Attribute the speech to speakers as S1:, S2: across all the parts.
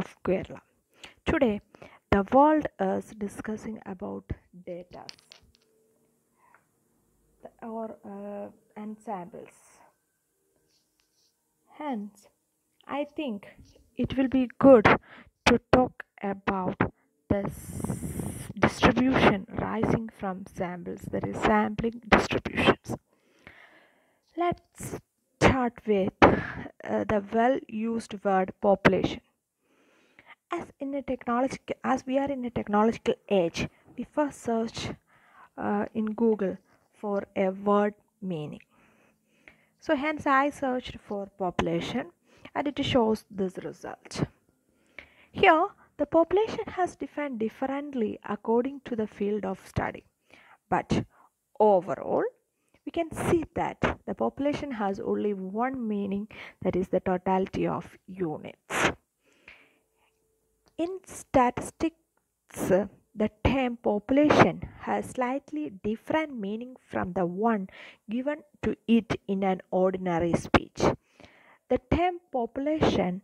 S1: of Kerala. Today, the world is discussing about data or ensembles. Hence, I think it will be good to talk about the distribution rising from samples, that is, sampling distributions. Let's start with the well used word population. As we are in a technological age, we first search in Google for a word meaning. So hence I searched for population and it shows this result. Here the population has defined differently according to the field of study, but overall we can see that the population has only one meaning, that is the totality of units. In statistics, the term population has slightly different meaning from the one given to it in an ordinary speech. The term population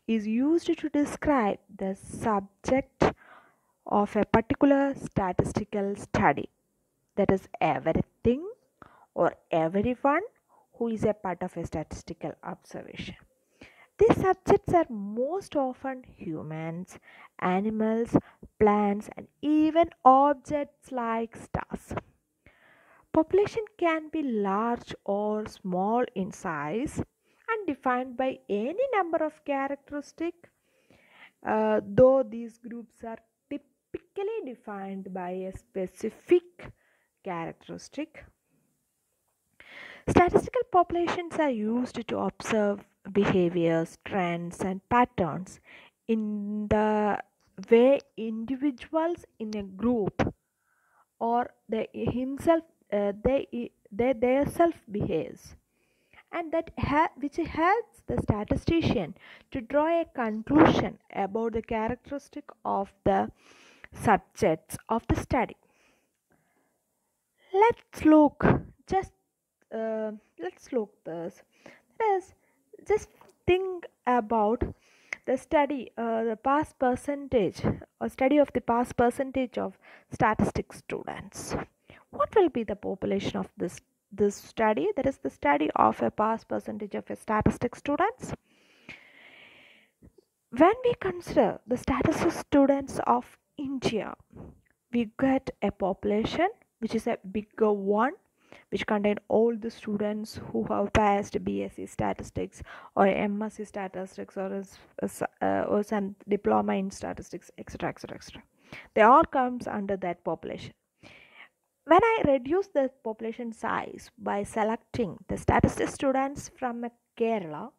S1: is used to describe the subject of a particular statistical study, that is, everything or everyone who is a part of a statistical observation. These subjects are most often humans, animals, plants, and even objects like stars. Population can be large or small in size and defined by any number of characteristics, though these groups are typically defined by a specific characteristic. Statistical populations are used to observe behaviors, trends, and patterns in the way individuals in a group or their self behaves, and which helps the statistician to draw a conclusion about the characteristic of the subjects of the study. Let's look just let's look this. That is, just think about the past percentage or study of the past percentage of statistics students. What will be the population of this study? That is the study of a past percentage of a statistics students. When we consider the statistics students of India, we get a population which is a bigger one, which contain all the students who have passed BSc statistics or MSc statistics or some diploma in statistics, etc., etc., etc. They all comes under that population. When I reduce the population size by selecting the statistics students from Kerala,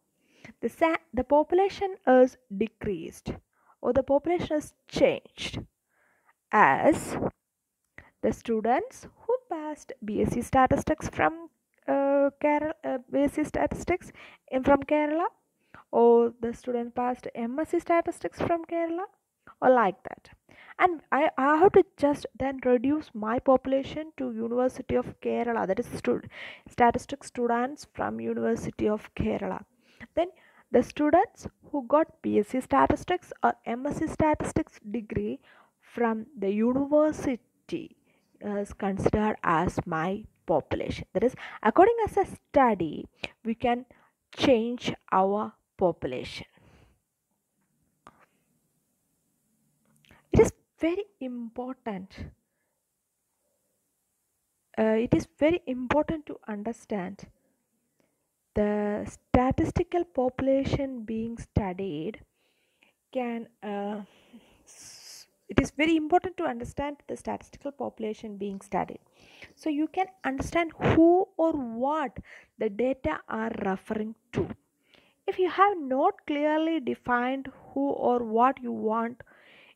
S1: the population is decreased or the population is changed, as the students who passed BSc statistics from BSc statistics from Kerala, or the student passed MSc statistics from Kerala, or like that. And I have to just then reduce my population to University of Kerala, that is statistics students from University of Kerala. Then the students who got BSc statistics or MSc statistics degree from the university is considered as my population. That is, according as a study, we can change our population. It is very important. It is very important to understand the statistical population being studied can it is very important to understand the statistical population being studied, so you can understand who or what the data are referring to. If you have not clearly defined who or what you want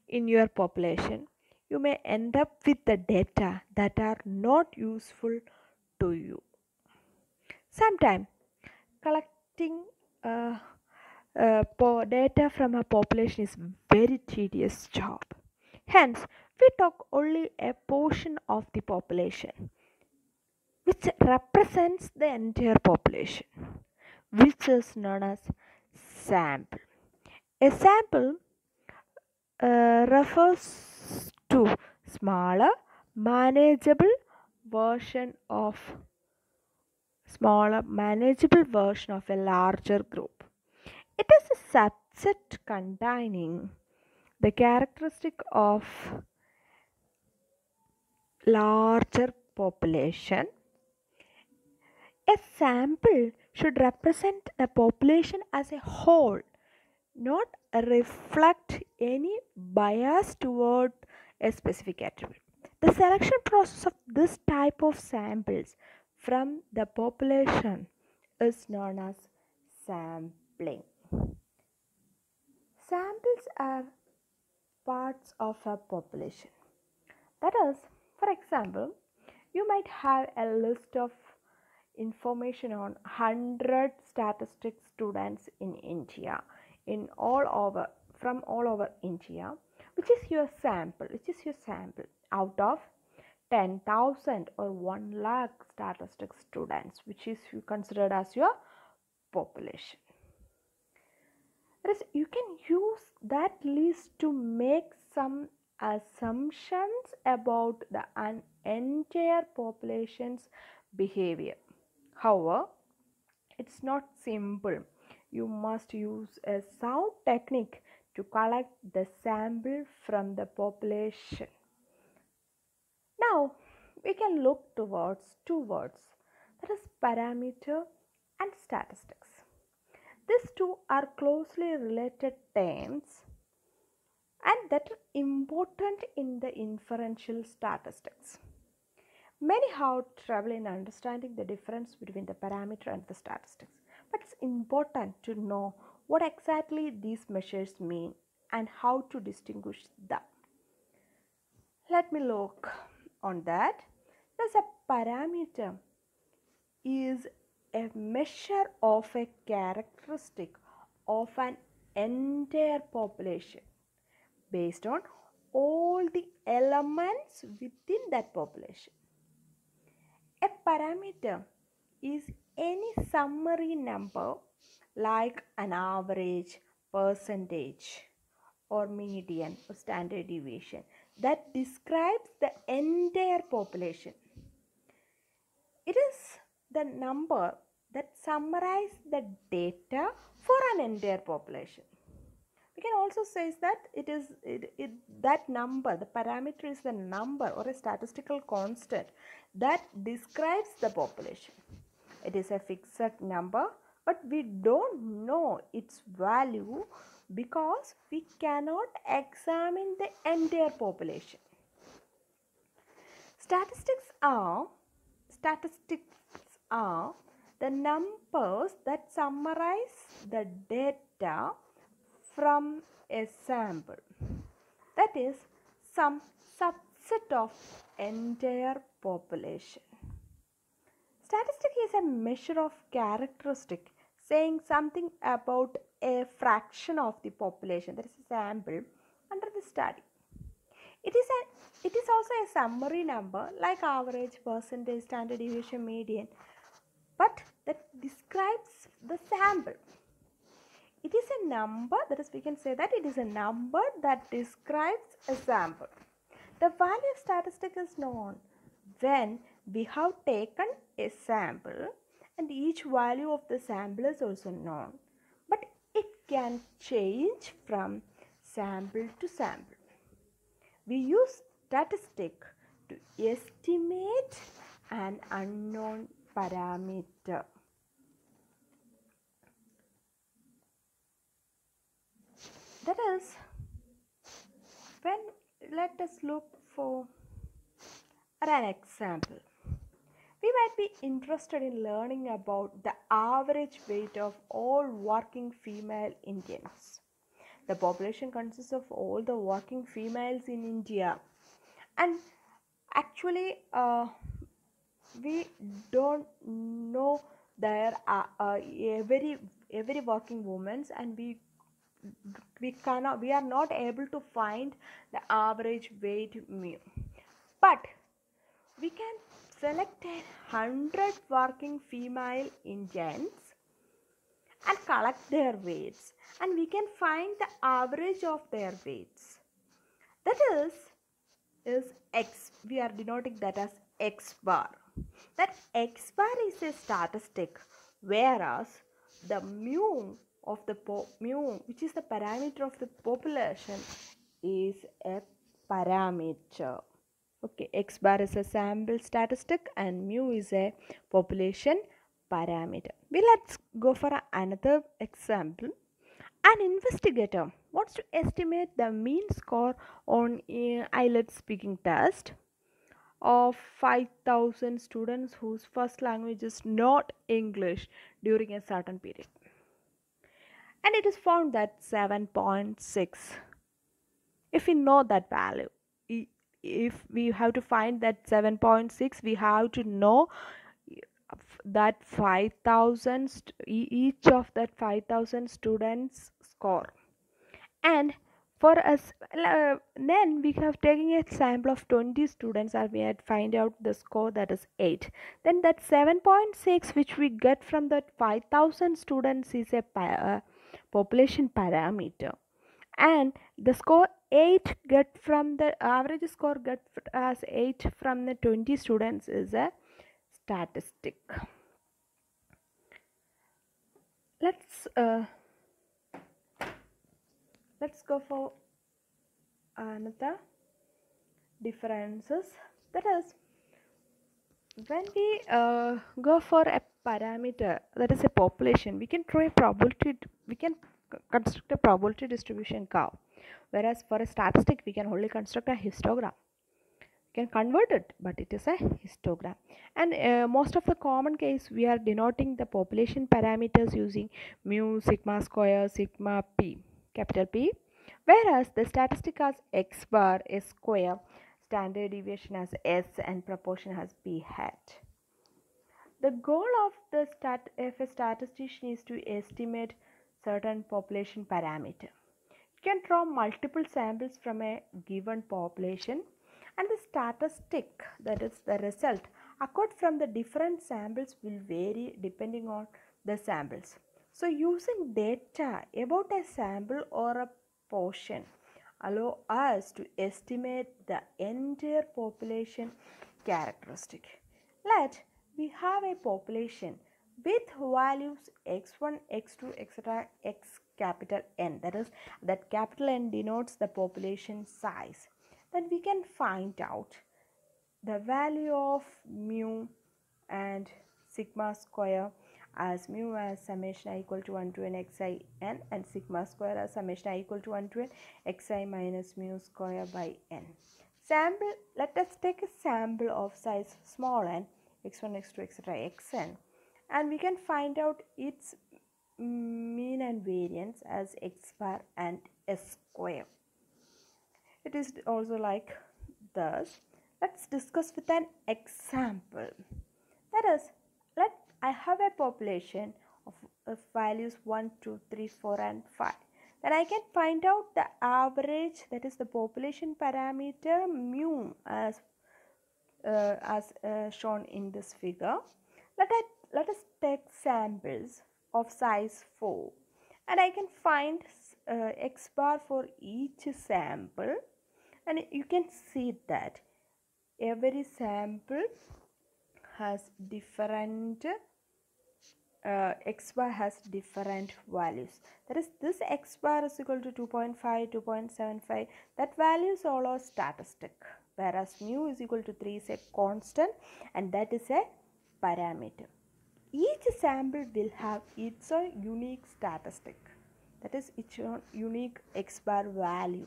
S1: in your population, you may end up with the data that are not useful to you. Sometimes collecting data from a population is very tedious job. Hence, we talk only a portion of the population, which represents the entire population, which is known as sample. A sample refers to smaller, manageable version of a larger group. It is a subset containing the characteristic of larger population. A sample should represent the population as a whole, not reflect any bias toward a specific attribute. The selection process of this type of samples from the population is known as sampling. Samples are parts of a population. That is, for example, you might have a list of information on 100 statistics students in India from all over India, which is your sample out of 10,000 or 1 lakh statistics students, which is you considered as your population. That is, you can use that list to make some assumptions about the entire population's behavior. However, it's not simple. You must use a sound technique to collect the sample from the population. Now, we can look towards two words, that is parameter and statistics. These two are closely related terms and that are important in the inferential statistics. Many have trouble in understanding the difference between the parameter and the statistics, but it's important to know what exactly these measures mean and how to distinguish them. Let me look on that. Thus, a parameter is a measure of a characteristic of an entire population based on all the elements within that population. A parameter is any summary number like an average, percentage, or median or standard deviation that describes the entire population. It is the number that summarizes the data for an entire population. We can also say that that number, the parameter is the number or a statistical constant that describes the population. It is a fixed number, but we don't know its value because we cannot examine the entire population. Statistics are the numbers that summarize the data from a sample, that is some subset of entire population. Statistic is a measure of characteristic saying something about a fraction of the population, that is a sample under the study. It is also a summary number like average, percentage, standard deviation, median, but that describes the sample. It is a number, that is, we can say that it is a number that describes a sample. The value of statistic is known when we have taken a sample and each value of the sample is also known, but it can change from sample to sample. We use statistic to estimate an unknown parameter. That is, let us look for an example. We might be interested in learning about the average weight of all working female Indians. The population consists of all the working females in India, and actually we don't know there are every working woman's, and we are not able to find the average weight mean, but we can select 100 working female Indians and collect their weights, and we can find the average of their weights. That is x. We are denoting that as x bar. That x bar is a statistic, whereas the mu of the mu, which is the parameter of the population, is a parameter. Okay, x bar is a sample statistic and mu is a population parameter. Let's go for another example. An investigator wants to estimate the mean score on a IELTS speaking test of 5,000 students whose first language is not English during a certain period. And it is found that 7.6. If we know that value, if we have to find that 7.6, we have to know that 5,000 each of that 5,000 students score. And for us, then we have taken a sample of 20 students and we had find out the score, that is 8. Then that 7.6 which we get from that 5,000 students is a population parameter, and the score 8 get from the average score get as 8 from the 20 students is a statistic. Let's go for another differences. That is, when we go for a parameter, that is a population, we can draw a probability, we can construct a probability distribution curve, whereas for a statistic we can only construct a histogram. We can convert it, but it is a histogram. And most of the common case, we are denoting the population parameters using mu, sigma square, sigma p, capital P, whereas the statistic has x bar, s square, standard deviation as s, and proportion has p hat. The goal of the a statistician is to estimate certain population parameter. You can draw multiple samples from a given population, and the statistic, that is the result, occurred from the different samples will vary depending on the samples. So using data about a sample or a portion allow us to estimate the entire population characteristic. Let we have a population with values x1, x2, etc., x capital N. That is, that capital N denotes the population size. Then we can find out the value of mu and sigma square, as mu as summation I equal to 1 to n xi n, and sigma square as summation I equal to 1 to n xi minus mu square by n. Sample, let us take a sample of size small n, x1, x2, etc., xn, and we can find out its mean and variance as x bar and s square. It is also like this. Let's discuss with an example. That is, I have a population of values 1, 2, 3, 4, and 5. Then I can find out the average, that is the population parameter mu as shown in this figure. Let us take samples of size 4, and I can find x bar for each sample, and you can see that every sample has different x bar has different values. That is, this x bar is equal to 2.5, 2.75. That value is all a statistic, whereas mu is equal to 3 is a constant, and that is a parameter. Each sample will have its own unique statistic, that is its own unique x bar value.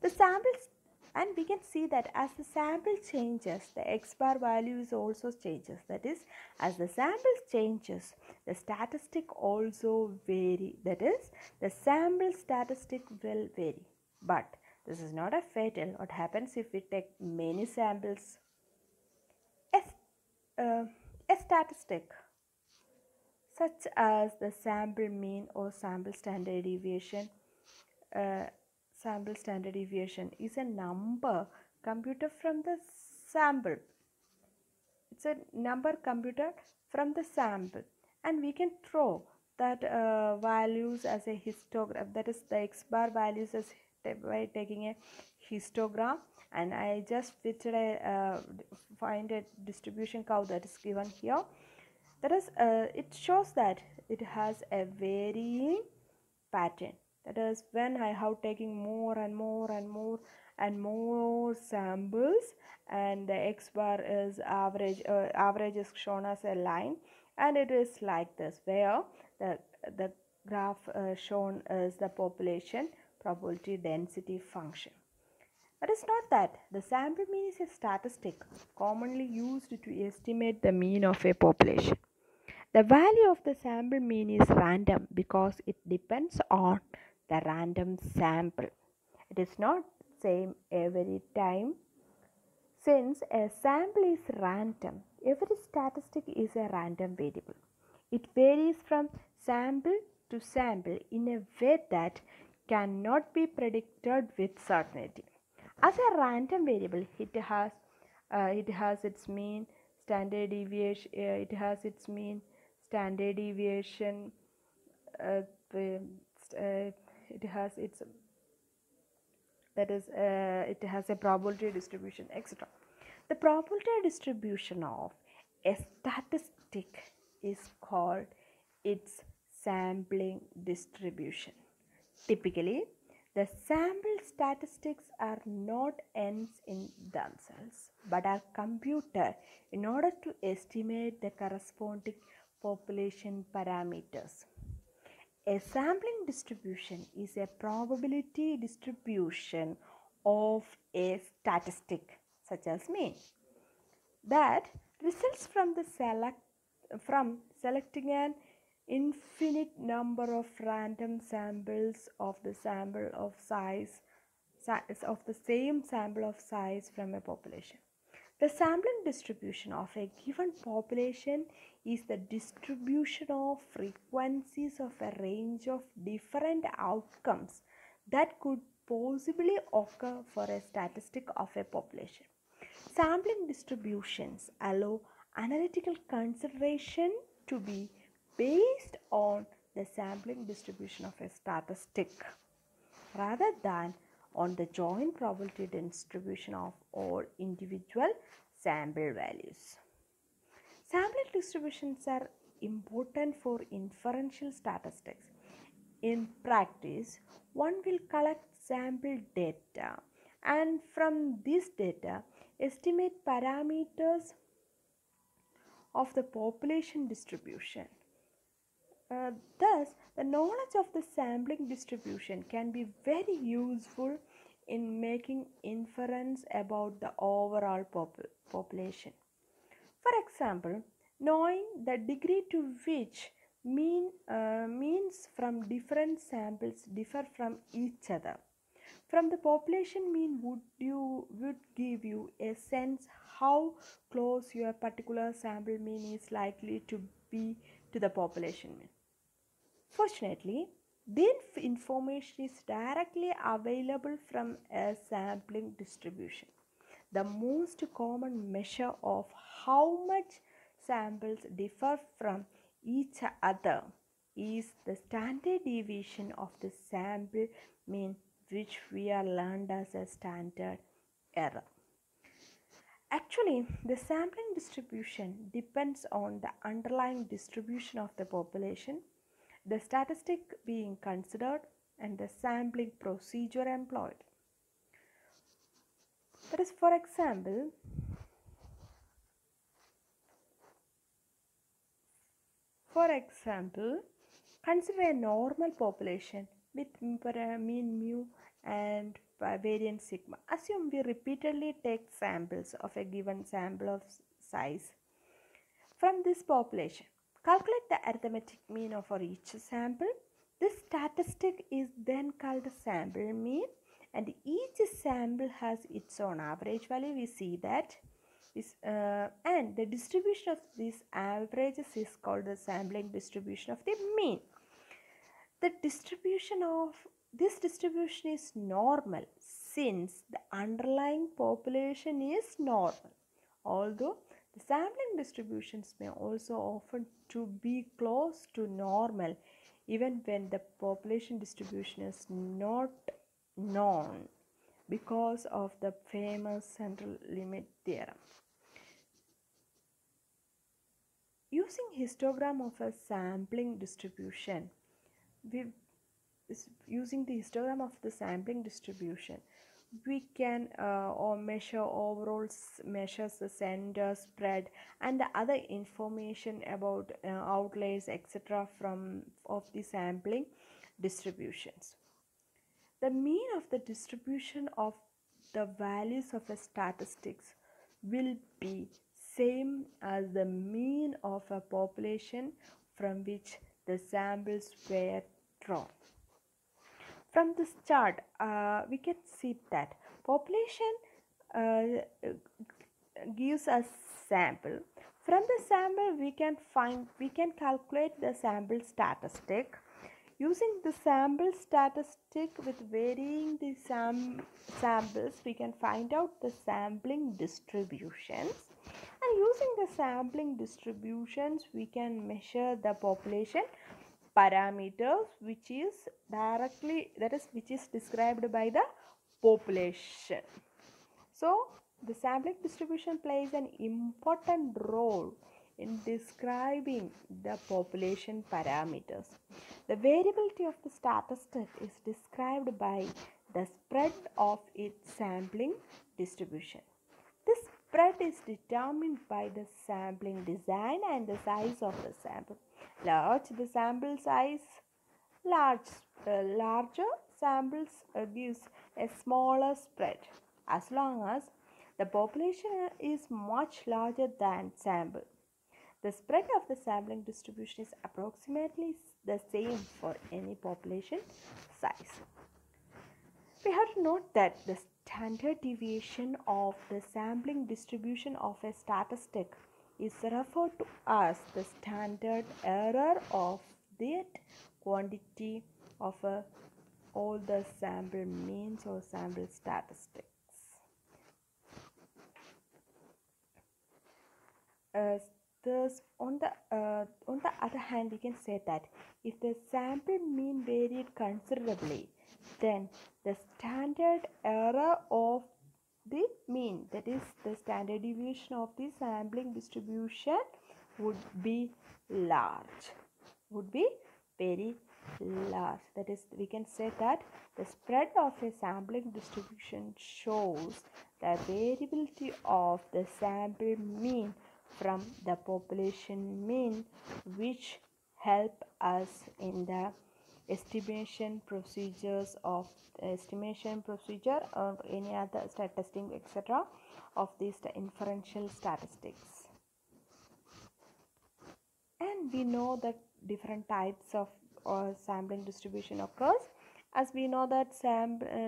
S1: The samples, and we can see that as the sample changes, the x bar value is also changes. That is, as the sample changes, the statistic also vary. That is, the sample statistic will vary. But this is not a fatal. What happens if we take many samples? A statistic such as the sample mean or sample standard deviation is a number computed from the sample. It's a number computed from the sample, and we can throw that values as a histogram, that is the x bar values as by taking a histogram, and I just fitted a find a distribution curve that is given here. That is, it shows that it has a varying pattern. That is, when I have taken more and more and more and more samples, and the x bar is average, average is shown as a line, and it is like this, where the graph shown is the population probability density function. That is not that. The sample mean is a statistic commonly used to estimate the mean of a population. The value of the sample mean is random because it depends on the random sample. It is not same every time. Since a sample is random, every statistic is a random variable. It varies from sample to sample in a way that cannot be predicted with certainty. As a random variable, it has its mean, standard deviation. It has its mean, standard deviation. It has its it has a probability distribution, etc. The probability distribution of a statistic is called its sampling distribution. Typically, the sample statistics are not ends in themselves, but are computed in order to estimate the corresponding population parameters. A sampling distribution is a probability distribution of a statistic, such as mean, that results from selecting an infinite number of random samples of the same sample of size from a population. The sampling distribution of a given population is the distribution of frequencies of a range of different outcomes that could possibly occur for a statistic of a population. Sampling distributions allow analytical consideration to be based on the sampling distribution of a statistic rather than on the joint probability distribution of all individual sample values. Sampling distributions are important for inferential statistics. In practice, one will collect sample data and from this data estimate parameters of the population distribution. Thus, the knowledge of the sampling distribution can be very useful in making inference about the overall population. For example, knowing the degree to which means from different samples differ from each other from the population mean would give you a sense how close your particular sample mean is likely to be to the population mean. Fortunately, this information is directly available from a sampling distribution. The most common measure of how much samples differ from each other is the standard deviation of the sample mean, which we are learned as a standard error. Actually, the sampling distribution depends on the underlying distribution of the population, the statistic being considered, and the sampling procedure employed. That is, for example, consider a normal population with mean mu and variance sigma. Assume we repeatedly take samples of a given sample of size from this population. Calculate the arithmetic mean for each sample. This statistic is then called the sample mean, and each sample has its own average value. We see that. And the distribution of these averages is called the sampling distribution of the mean. The distribution of this distribution is normal since the underlying population is normal. Although the sampling distributions may also often to be close to normal even when the population distribution is not known because of the famous central limit theorem. Using histogram of a sampling distribution, using the histogram of the sampling distribution, we can or measure overall measures the center, spread, and the other information about outliers, etc. from of the sampling distributions. The mean of the distribution of the values of a statistics will be same as the mean of a population from which the samples were drawn. From this chart, we can see that population gives us sample. From the sample, we can calculate the sample statistic. Using the sample statistic with varying the samples, we can find out the sampling distributions. And using the sampling distributions, we can measure the population parameters, which is described by the population. So the sampling distribution plays an important role in describing the population parameters. The variability of the statistic is described by the spread of its sampling distribution. This spread is determined by the sampling design and the size of the sample. The sample size, larger samples gives a smaller spread. As long as the population is much larger than sample, the spread of the sampling distribution is approximately the same for any population size. We have to note that the standard deviation of the sampling distribution of a statistic is referred to as the standard error of that quantity of all the sample means or sample statistics. Thus, on the other hand, we can say that if the sample mean varied considerably, then the standard error of the mean, that is the standard deviation of the sampling distribution, would be large, would be very large. That is, we can say that the spread of a sampling distribution shows the variability of the sample mean from the population mean, which help us in the estimation procedure or any other testing, etc. of these inferential statistics. And we know that different types of sampling distribution occurs. As we know that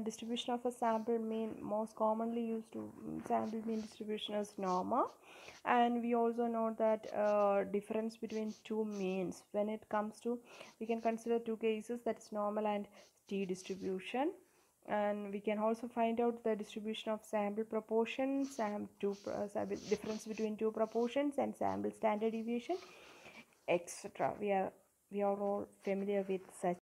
S1: distribution of a sample mean, most commonly used to sample mean distribution is norma, and we also know that difference between two means, when it comes to, we can consider two cases, that's normal and t distribution. And we can also find out the distribution of sample proportions and difference between two proportions and sample standard deviation, etc. We are all familiar with such